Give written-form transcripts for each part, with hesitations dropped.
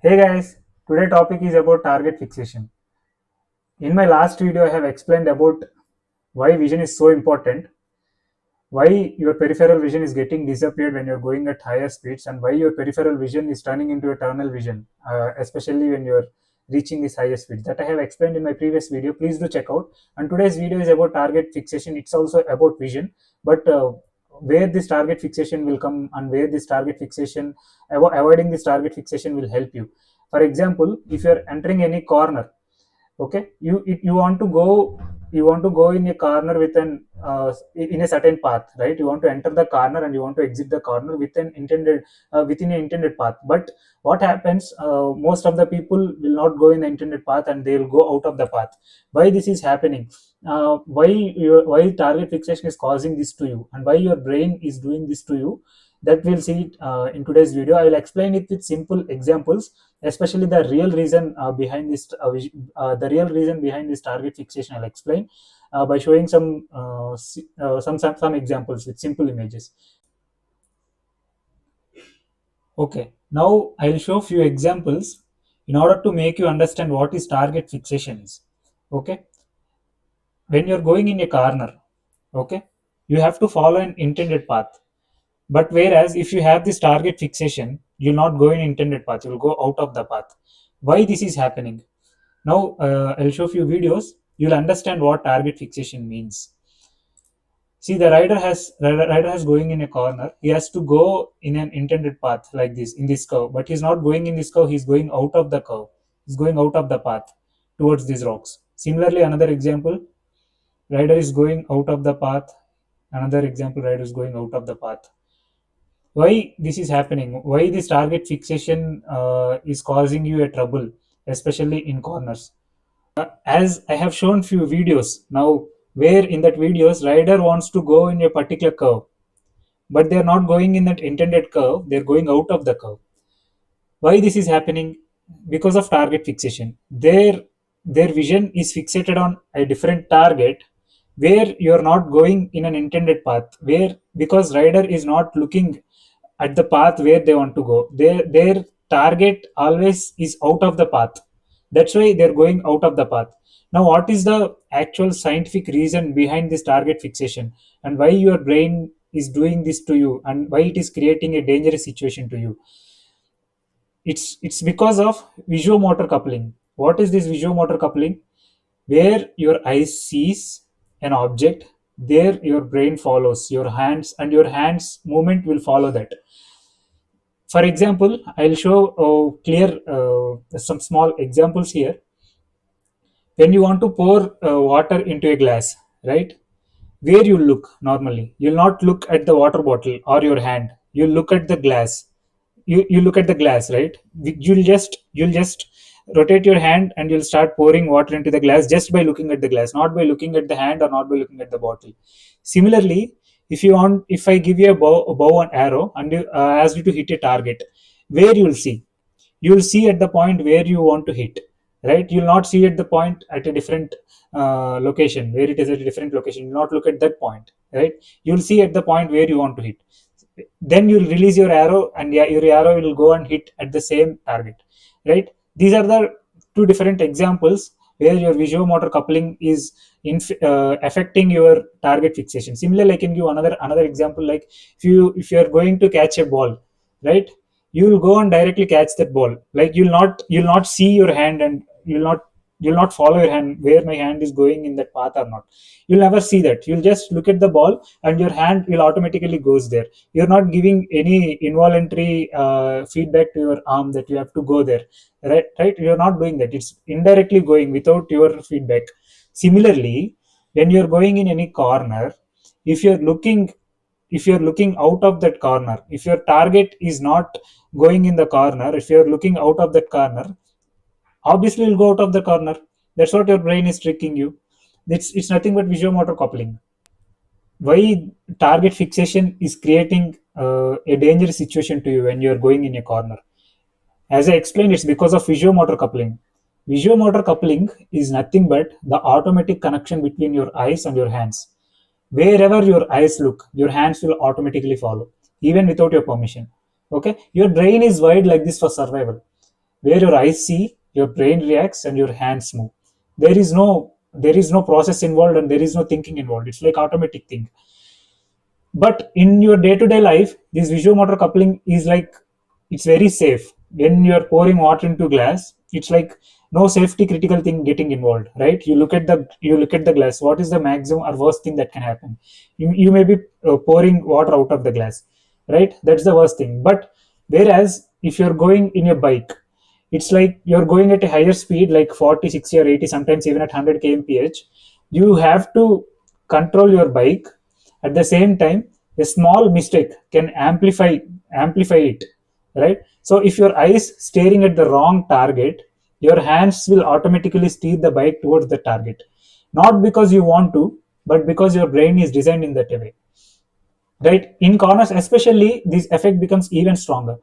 Hey guys, today topic is about target fixation. In my last video, I have explained about why vision is so important, why your peripheral vision is getting disappeared when you're going at higher speeds, and why your peripheral vision is turning into a tunnel vision, especially when you're reaching this higher speed. That I have explained in my previous video. Please do check out. And today's video is about target fixation. It's also about vision, but where this target fixation will come and where this target fixation, avoiding this target fixation will help you. For example, if you're entering any corner, okay, you want to go, you want to go in a corner with an in a certain path, right? You want to enter the corner and you want to exit the corner with an intended within an intended path. But what happens, most of the people will not go in the intended path and they will go out of the path. Why this is happening? Why target fixation is causing this to you, and why your brain is doing this to you, that we'll see it in today's video. I will explain it with simple examples, especially the real reason behind this the real reason behind this target fixation. I'll explain by showing some examples with simple images. Okay, now I'll show few examples in order to make you understand what is target fixation is. Okay, when you're going in a corner, okay, you have to follow an intended path. But whereas if you have this target fixation, you'll not go in intended path, you'll go out of the path. Why this is happening? Now I'll show few videos. You'll understand what target fixation means. See, the rider has going in a corner. He has to go in an intended path like this in this curve, but he's not going in this curve. He's going out of the curve. He's going out of the path towards these rocks. Similarly, another example: rider is going out of the path. Another example: rider is going out of the path. Why this is happening? Why this target fixation is causing you a trouble, especially in corners? As I have shown few videos now, where in that videos rider wants to go in a particular curve, but they're not going in that intended curve, they're going out of the curve. Why this is happening? Because of target fixation. Their vision is fixated on a different target, where you're not going in an intended path, where because rider is not looking at the path where they want to go, their target always is out of the path. That's why they're going out of the path. Now, what is the actual scientific reason behind this target fixation, and why your brain is doing this to you, and why it is creating a dangerous situation to you? It's because of visuo-motor coupling. What is this visuo-motor coupling? Where your eye sees an object, there your brain follows your hands, and your hands movement will follow that. For example, I'll show clear some small examples here. When you want to pour water into a glass, right? Where you look normally, you'll not look at the water bottle or your hand. You look at the glass. You look at the glass, right? You'll just rotate your hand and you'll start pouring water into the glass just by looking at the glass, not by looking at the hand or not by looking at the bottle. Similarly, if I give you a bow and arrow and ask you to hit a target, where you'll see at the point where you want to hit, right? You'll not see at the point at a different location where it is at a different location. You'll not look at that point, right? You'll see at the point where you want to hit. Then you'll release your arrow, and yeah, your arrow will go and hit at the same target, right? These are the two different examples where your visuo-motor coupling is affecting your target fixation. Similarly, I can give another example. Like if you are going to catch a ball, right? You will go and directly catch that ball. Like you'll not see your hand, and you'll not follow your hand where my hand is going in that path or not. You'll never see that. You'll just look at the ball and your hand will automatically goes there. You're not giving any involuntary feedback to your arm that you have to go there, right? You're not doing that. It's indirectly going without your feedback. Similarly, when you're going in any corner, if you're looking if you're looking out of that corner, if your target is not going in the corner, if you're looking out of that corner, obviously you'll go out of the corner. That's what your brain is tricking you. It's nothing but visual-motor coupling. Why target fixation is creating a dangerous situation to you when you're going in a corner? As I explained, it's because of visuo-motor coupling. Visuo-motor coupling is nothing but the automatic connection between your eyes and your hands. Wherever your eyes look, your hands will automatically follow, even without your permission. Okay, your brain is wired like this for survival. where your eyes see, your brain reacts, and your hands move. There is no process involved, and there is no thinking involved. It's like automatic thing. But in your day-to-day life, this visual-motor coupling is like, it's very safe. When you are pouring water into glass, it's like no safety critical thing getting involved, right? You look at the glass. What is the maximum or worst thing that can happen? You may be pouring water out of the glass, right? That's the worst thing. But whereas if you're going in a bike, it's like you're going at a higher speed, like 40, 60, or 80, sometimes even at 100 kmph. You have to control your bike. At the same time, a small mistake can amplify it, right? So if your eyes staring at the wrong target, your hands will automatically steer the bike towards the target, not because you want to, but because your brain is designed in that way, right? In corners especially, this effect becomes even stronger.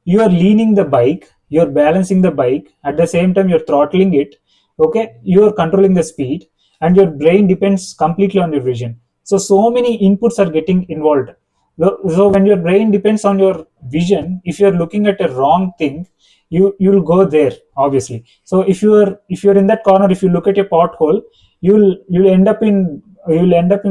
You are leaning the bike, you're balancing the bike, at the same time you're throttling it. Okay, you're controlling the speed, and your brain depends completely on your vision. So many inputs are getting involved. So when your brain depends on your vision, if you're looking at a wrong thing, you'll go there, obviously. So if you're in that corner, if you look at a pothole, you'll end up in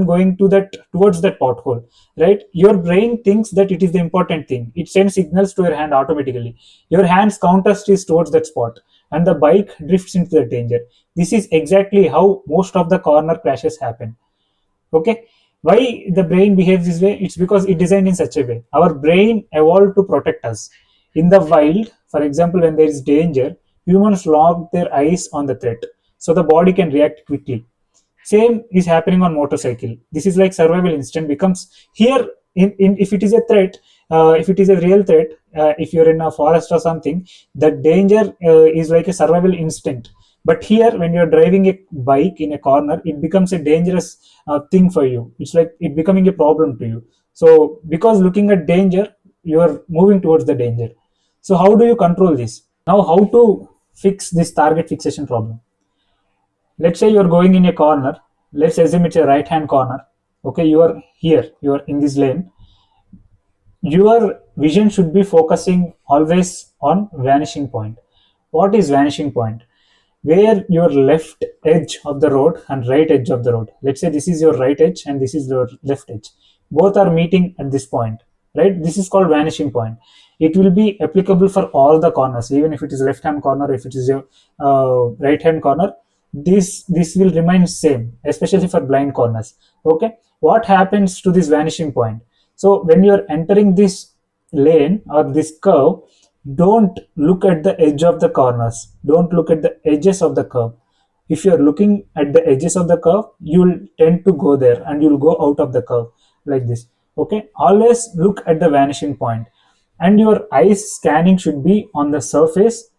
going to that towards that pothole, right? Your brain thinks that it is the important thing. It sends signals to your hand automatically. Your hands counters is towards that spot, and the bike drifts into the danger. This is exactly how most of the corner crashes happen. Okay, why the brain behaves this way? It's because it designed in such a way. Our brain evolved to protect us. In the wild, for example, when there is danger, humans lock their eyes on the threat, so the body can react quickly. Same is happening on motorcycle. This is like survival instinct becomes here. In if it is a threat, if it is a real threat, if you're in a forest or something, the danger is like a survival instinct. But here, when you're driving a bike in a corner, it becomes a dangerous thing for you. It's like it becoming a problem to you. So because looking at danger, you are moving towards the danger. So how do you control this? Now, how to fix this target fixation problem? Let's say you're going in a corner. Let's assume it's a right hand corner. Okay, you are here, you are in this lane. Your vision should be focusing always on vanishing point. What is vanishing point? Where your left edge of the road and right edge of the road, let's say this is your right edge and this is your left edge, both are meeting at this point, right? This is called vanishing point. It will be applicable for all the corners, even if it is left hand corner, if it is your right hand corner. This will remain same, especially for blind corners. Okay, what happens to this vanishing point? So when you're entering this lane or this curve, don't look at the edge of the corners, don't look at the edges of the curve. If you're looking at the edges of the curve, you'll tend to go there and you'll go out of the curve like this. Okay, always look at the vanishing point, and your eyes scanning should be on the surface,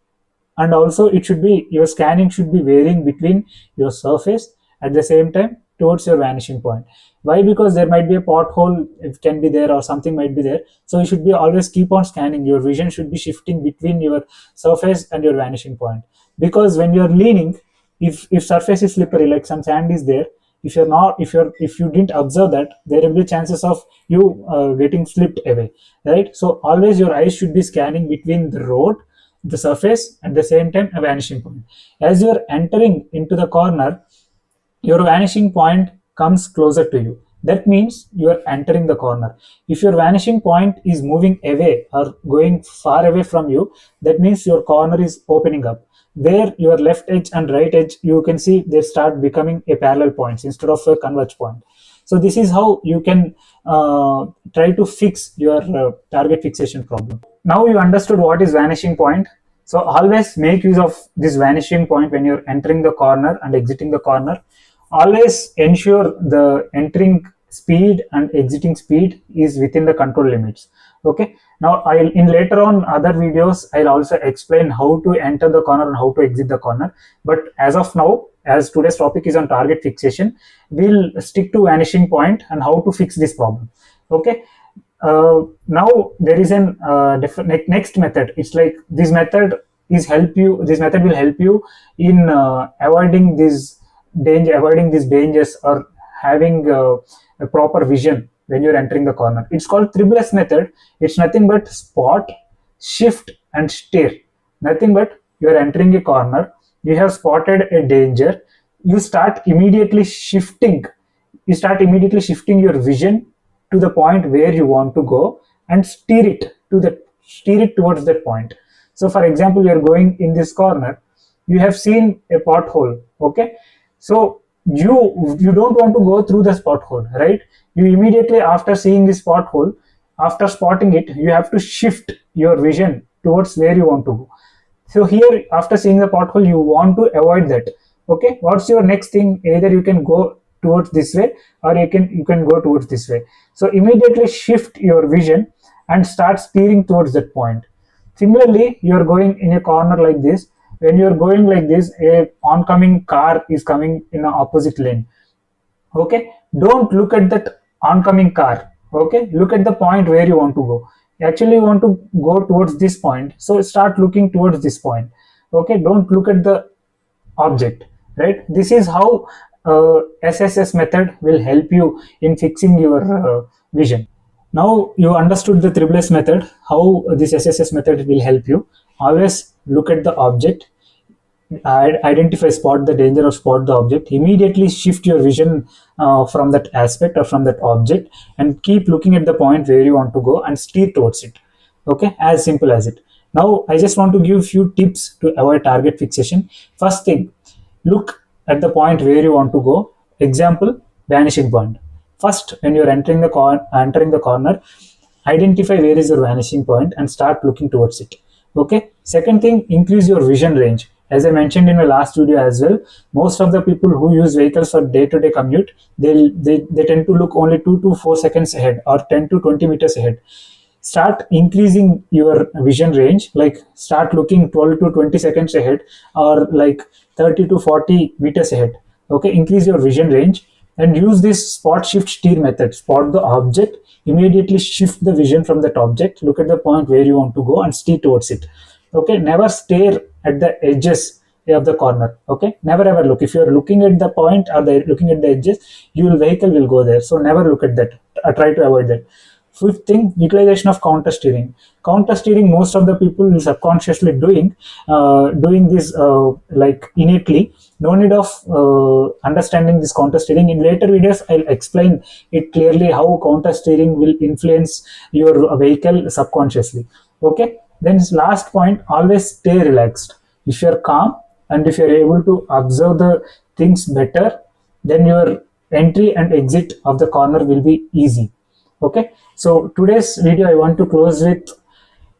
and also it should be, your scanning should be varying between your surface at the same time towards your vanishing point. Why? Because there might be a pothole, it can be there, or something might be there. So you should be always keep on scanning. Your vision should be shifting between your surface and your vanishing point. Because when you're leaning, if surface is slippery, like some sand is there, if you didn't observe that, there will be chances of you getting slipped away, right? So always your eyes should be scanning between the road, the surface, at the same time a vanishing point. As you're entering into the corner, your vanishing point comes closer to you. That means you are entering the corner. If your vanishing point is moving away or going far away from you, that means your corner is opening up. Where your left edge and right edge, you can see they start becoming a parallel points instead of a converge point. So this is how you can try to fix your target fixation problem. Now you understood what is vanishing point. So always make use of this vanishing point when you're entering the corner and exiting the corner. Always ensure the entering speed and exiting speed is within the control limits. Okay, now I'll, in later on other videos, I'll also explain how to enter the corner and how to exit the corner. But as of now, as today's topic is on target fixation, we'll stick to vanishing point and how to fix this problem. Okay, now there is an next method. It's like this method will help you in avoiding these dangers, or having a proper vision when you're entering the corner. It's called 3S method. It's nothing but spot, shift, and steer. Nothing but you are entering a corner, you have spotted a danger, you start immediately shifting your vision to the point where you want to go and steer it towards that point. So for example, you're going in this corner, you have seen a pothole, okay? So you don't want to go through this pothole, right? You immediately, after seeing this pothole, after spotting it, you have to shift your vision towards where you want to go. So here, after seeing the pothole, you want to avoid that. Okay, what's your next thing? Either you can go towards this way, or you can go towards this way. So immediately shift your vision and start steering towards that point. Similarly, you are going in a corner like this. When you are going like this, a oncoming car is coming in an opposite lane. Okay, don't look at that oncoming car. Okay, look at the point where you want to go. Actually, you want to go towards this point, so start looking towards this point. Okay, don't look at the object, right? This is how SSS method will help you in fixing your vision. Now you understood the triple S method, how this SSS method will help you. Always look at the object, identify, spot the danger or spot the object, immediately shift your vision from that aspect or from that object, and keep looking at the point where you want to go and steer towards it. Okay, as simple as it. Now I just want to give few tips to avoid target fixation. First thing, look at the point where you want to go. Example, vanishing point. First, when you're entering the corner, identify where is your vanishing point and start looking towards it. Okay, second thing, increase your vision range. As I mentioned in my last video as well, most of the people who use vehicles for day-to-day commute, they tend to look only 2 to 4 seconds ahead or 10 to 20 meters ahead. Start increasing your vision range, like start looking 12 to 20 seconds ahead, or like 30 to 40 meters ahead. Okay, increase your vision range and use this spot shift steer method. Spot the object, immediately shift the vision from that object, look at the point where you want to go and steer towards it. Okay, never stare at the edges of the corner. Okay, never ever look. If you're looking at the point or looking at the edges, your vehicle will go there, so never look at that. Try to avoid that. Fifth thing, utilization of counter steering. Counter steering, most of the people will subconsciously doing this like innately. No need of understanding this counter steering. In later videos, I'll explain it clearly how counter steering will influence your vehicle subconsciously. Okay. Then last point, always stay relaxed. If you're calm and if you're able to observe the things better, then your entry and exit of the corner will be easy. Okay, so today's video I want to close with,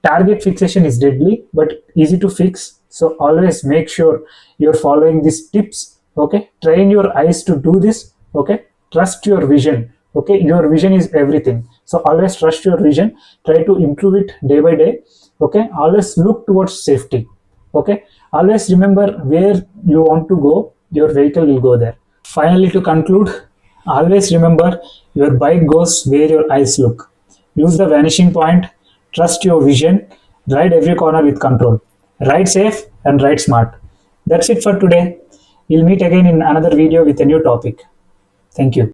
target fixation is deadly but easy to fix. So always make sure you're following these tips. Okay, train your eyes to do this. Okay, trust your vision. Okay, your vision is everything. So always trust your vision. Try to improve it day by day. Okay, always look towards safety. Okay, always remember where you want to go, your vehicle will go there. Finally, to conclude, always remember your bike goes where your eyes look. Use the vanishing point, trust your vision, ride every corner with control. Ride safe and ride smart. That's it for today. We'll meet again in another video with a new topic. Thank you.